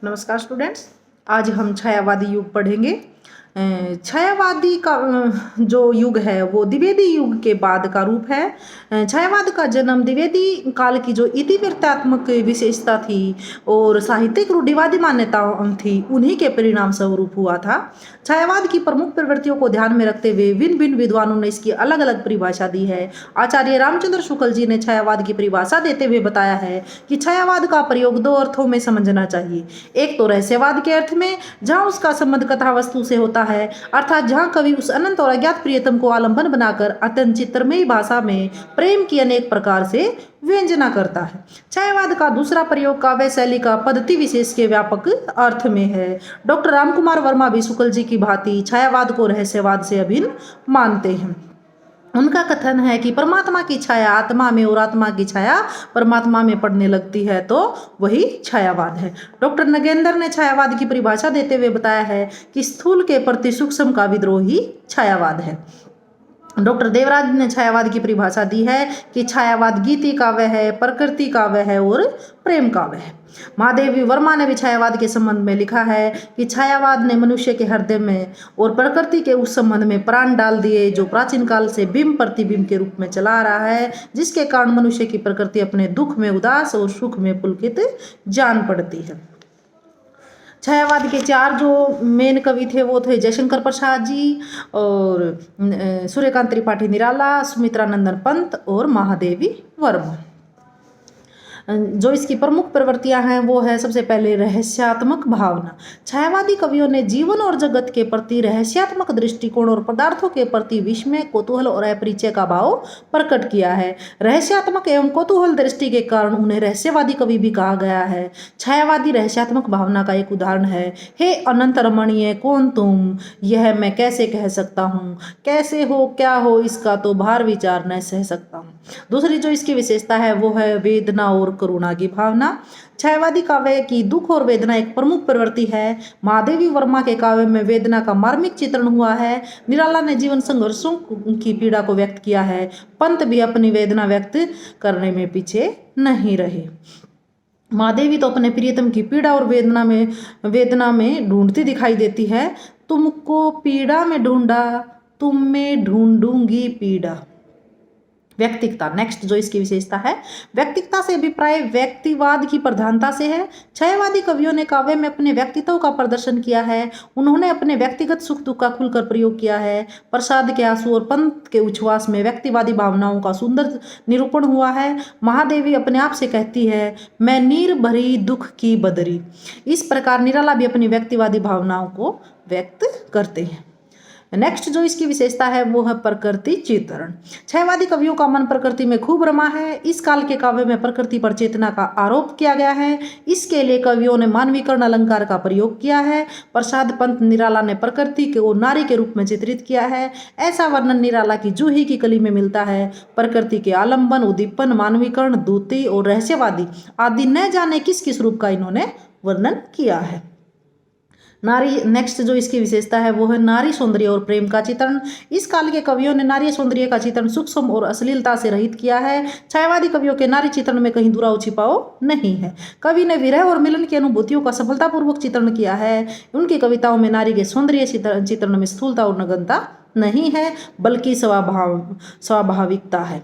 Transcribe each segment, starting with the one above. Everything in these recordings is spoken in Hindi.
नमस्कार स्टूडेंट्स। आज हम छायावादी युग पढ़ेंगे। छायावादी का जो युग है वो द्विवेदी युग के बाद का रूप है। छायावाद का जन्म द्विवेदी काल की जो इतिवृत्तात्मक विशेषता थी और साहित्यिक रूढ़िवादी मान्यताओं थी, उन्हीं के परिणाम स्वरूप हुआ था। छायावाद की प्रमुख प्रवृत्तियों को ध्यान में रखते हुए भिन्न भिन्न विद्वानों ने इसकी अलग अलग परिभाषा दी है। आचार्य रामचंद्र शुक्ल जी ने छायावाद की परिभाषा देते हुए बताया है कि छायावाद का प्रयोग दो अर्थों में समझना चाहिए। एक तो रहस्यवाद के अर्थ में, जहाँ उसका संबंध कथा वस्तु से होता है, अर्थात जहाँ कवि उस अनंत और अज्ञात प्रियतम को आलंबन बनाकर अत्यंत चित्रमयी भाषा में प्रेम की अनेक प्रकार से व्यंजना करता है। छायावाद का दूसरा प्रयोग काव्य शैली का पद्धति विशेष के व्यापक अर्थ में है। डॉक्टर रामकुमार वर्मा भी शुक्ल जी की भांति छायावाद को रहस्यवाद से अभिन्न मानते हैं। उनका कथन है कि परमात्मा की छाया आत्मा में और आत्मा की छाया परमात्मा में पड़ने लगती है तो वही छायावाद है। डॉक्टर नगेंद्र ने छायावाद की परिभाषा देते हुए बताया है कि स्थूल के प्रति सूक्ष्म का विद्रोह ही छायावाद है। डॉक्टर देवराज ने छायावाद की परिभाषा दी है कि छायावाद गीति काव्य है, प्रकृति काव्य है और प्रेम काव्य है। महादेवी वर्मा ने भी छायावाद के संबंध में लिखा है कि छायावाद ने मनुष्य के हृदय में और प्रकृति के उस संबंध में प्राण डाल दिए जो प्राचीन काल से बिंब प्रतिबिंब के रूप में चला आ रहा है, जिसके कारण मनुष्य की प्रकृति अपने दुख में उदास और सुख में पुलकित जान पड़ती है। छायावाद के चार जो मेन कवि थे वो थे जयशंकर प्रसाद जी और सूर्यकांत त्रिपाठी निराला, सुमित्रा नंदन पंत और महादेवी वर्मा। जो इसकी प्रमुख प्रवृत्तियां हैं वो है सबसे पहले रहस्यात्मक भावना। छायावादी कवियों ने जीवन और जगत के प्रति रहस्यात्मक दृष्टिकोण और पदार्थों के प्रति विस्मय, कौतूहल और अपरिचय का भाव प्रकट किया है। रहस्यात्मक एवं कौतूहल दृष्टि के कारण उन्हें रहस्यवादी कवि भी कहा गया है। छायावादी रहस्यात्मक भावना का एक उदाहरण है, हे अनंत रमणीय कौन तुम, यह मैं कैसे कह सकता हूँ, कैसे हो क्या हो इसका तो भार विचार न सह सकता हूँ। दूसरी जो इसकी विशेषता है वो है वेदना और करुणा की भावना। छायावादी काव्य की दुख और वेदना एक प्रमुख प्रवृत्ति है। महादेवी वर्मा के काव्य में वेदना का मार्मिक चित्रण हुआ है। निराला ने जीवन संघर्षों की पीड़ा को व्यक्त किया है। पंत भी अपनी वेदना व्यक्त करने में पीछे नहीं रहे। महादेवी तो अपने प्रियतम की पीड़ा और वेदना में ढूंढती दिखाई देती है। तुमको पीड़ा में ढूंढा, तुम में ढूंढूंगी पीड़ा। व्यक्तिकता, नेक्स्ट जो इसकी विशेषता है, व्यक्तिकता से अभिप्राय व्यक्तिवाद की प्रधानता से है। छायावादी कवियों ने काव्य में अपने व्यक्तित्व का प्रदर्शन किया है। उन्होंने अपने व्यक्तिगत सुख दुख का खुलकर प्रयोग किया है। प्रसाद के आंसू और पंत के उच्छ्वास में व्यक्तिवादी भावनाओं का सुंदर निरूपण हुआ है। महादेवी अपने आप से कहती है, मैं नीर भरी दुख की बदरी। इस प्रकार निराला भी अपनी व्यक्तिवादी भावनाओं को व्यक्त करते हैं। नेक्स्ट जो इसकी विशेषता है वो है प्रकृति चित्रण। छायावादी कवियों का मन प्रकृति में खूब रमा है। इस काल के काव्य में प्रकृति पर चेतना का आरोप किया गया है। इसके लिए कवियों ने मानवीकरण अलंकार का प्रयोग किया है। प्रसाद, पंत, निराला ने प्रकृति को नारी के रूप में चित्रित किया है। ऐसा वर्णन निराला की जूही की कली में मिलता है। प्रकृति के आलंबन, उद्दीपन, मानवीकरण, दूती और रहस्यवादी आदि न जाने किस किस रूप का इन्होंने वर्णन किया है। नारी, नेक्स्ट जो इसकी विशेषता है वो है नारी सौंदर्य और प्रेम का चित्रण। इस काल के कवियों ने नारी सौंदर्य का चित्रण सूक्ष्म और अश्लीलता से रहित किया है। छायावादी कवियों के नारी चित्रण में कहीं दुराव छिपाव नहीं है। कवि ने विरह और मिलन की अनुभूतियों का सफलतापूर्वक चित्रण किया है। उनकी कविताओं में नारी के सौंदर्य चित्रण में स्थूलता और नग्नता नहीं है, बल्कि स्वाभाविकता है।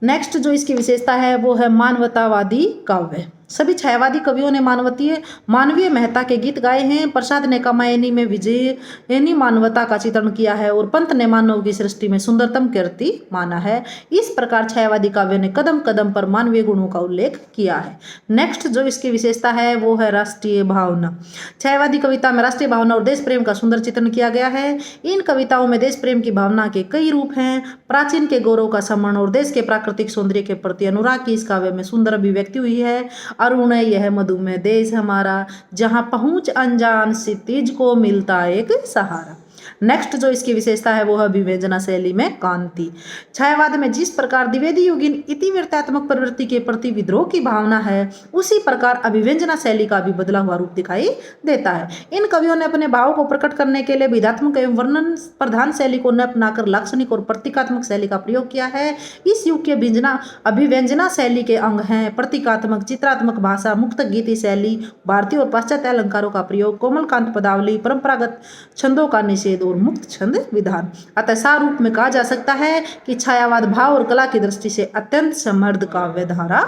नेक्स्ट जो इसकी विशेषता है वो है मानवतावादी काव्य। सभी छायावादी कवियों ने मानवीय महत्ता के गीत गाए हैं। प्रसाद ने कामायनी में विजयनी मानवता का चित्रण किया है और पंत ने मानव की सृष्टि में सुंदरतम कृति माना है। इस प्रकार छायावादी काव्य ने कदम कदम पर मानवीय गुणों का उल्लेख किया है। नेक्स्ट जो इसकी विशेषता है वो है राष्ट्रीय भावना। छायावादी कविता में राष्ट्रीय भावना और देश प्रेम का सुंदर चित्रण किया गया है। इन कविताओं में देश प्रेम की भावना के कई रूप हैं। प्राचीन के गौरव का सम्मान और देश के प्राकृतिक सौंदर्य के प्रति अनुराग की इस काव्य में सुंदर अभिव्यक्ति हुई है। अरुण यह मधुमेह देश हमारा, जहाँ पहुँच अनजान क्षितिज को मिलता एक सहारा। नेक्स्ट जो इसकी विशेषता है वो है अभिव्यंजना शैली में कांति। छायावाद में जिस प्रकार द्विवेदी युगीन इतिवृत्तात्मक प्रवृत्ति के प्रति विद्रोह की भावना है, उसी प्रकार अभिव्यंजना शैली का भी बदला हुआ रूप दिखाई देता है। इन कवियों ने अपने भाव को प्रकट करने के लिए विधात्मक एवं वर्णन प्रधान शैली को न अपनाकर लाक्षणिक और प्रतीकात्मक शैली का प्रयोग किया है। इस युग के अभिव्यंजना शैली के अंग हैं प्रतीकात्मक, चित्रात्मक भाषा, मुक्त गीति शैली, भारतीय और पाश्चात्य अलंकारों का प्रयोग, कोमलकांत पदावली, परंपरागत छंदों का निषेध और मुक्त छंद विधान। अतः सार रूप में कहा जा सकता है कि छायावाद भाव और कला की दृष्टि से अत्यंत समृद्ध काव्य धारा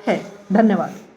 है। धन्यवाद।